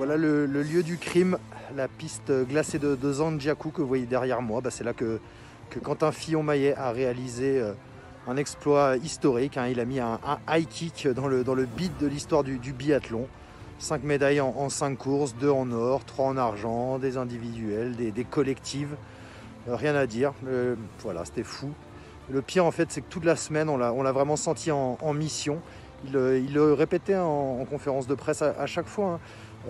Voilà le lieu du crime, la piste glacée de Zhangjiakou que vous voyez derrière moi. C'est là que Quentin Fillon-Maillet a réalisé un exploit historique. Il a mis un high kick dans le beat de l'histoire du biathlon. 5 médailles en 5 courses, 2 en or, 3 en argent, des individuels, des collectives. Rien à dire, voilà, c'était fou. Le pire en fait, c'est que toute la semaine, on l'a vraiment senti en mission. Il le répétait en conférence de presse à chaque fois.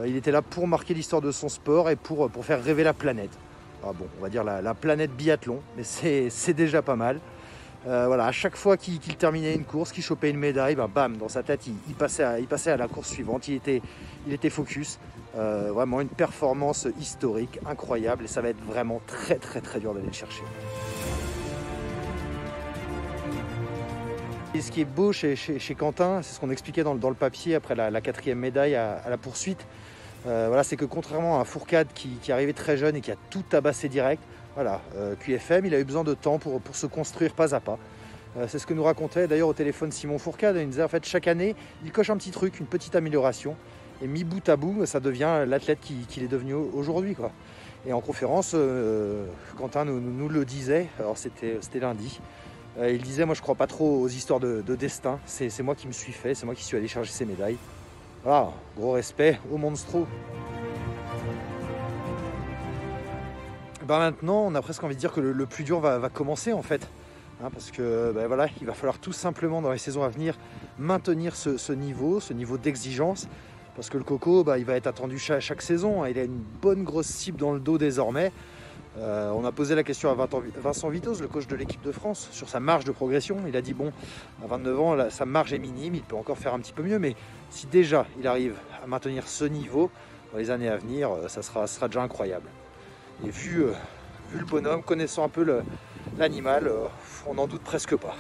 Il était là pour marquer l'histoire de son sport et pour faire rêver la planète. Bon, on va dire la planète biathlon, mais c'est déjà pas mal. Voilà, à chaque fois qu'il terminait une course, qu'il chopait une médaille, bam, dans sa tête, il passait à la course suivante. Il était focus. Vraiment une performance historique incroyable et ça va être vraiment très très très dur d'aller le chercher. Et ce qui est beau chez Quentin, c'est ce qu'on expliquait dans le papier après la 4e médaille à la poursuite. Voilà, c'est que contrairement à Fourcade qui arrivait très jeune et qui a tout tabassé direct, voilà, QFM, il a eu besoin de temps pour se construire pas à pas. C'est ce que nous racontait d'ailleurs au téléphone Simon Fourcade. Il nous disait en fait chaque année, il coche un petit truc, une petite amélioration. Et mis bout à bout, ça devient l'athlète qu'il est devenu aujourd'hui, quoi. Et en conférence, Quentin nous le disait, alors c'était lundi. Il disait, moi je crois pas trop aux histoires de destin, c'est moi qui me suis fait, c'est moi qui suis allé chercher ces médailles. Voilà, gros respect au monstro. Maintenant, on a presque envie de dire que le plus dur va commencer en fait. Parce que voilà, il va falloir tout simplement dans les saisons à venir maintenir ce niveau d'exigence. Parce que le coco, il va être attendu chaque saison. Il a une bonne grosse cible dans le dos désormais. On a posé la question à Vincent Vitoz, le coach de l'équipe de France, sur sa marge de progression. Il a dit bon, à 29 ans, sa marge est minime, il peut encore faire un petit peu mieux. Mais si déjà il arrive à maintenir ce niveau dans les années à venir, ça sera déjà incroyable. Et vu le bonhomme, connaissant un peu l'animal, on n'en doute presque pas.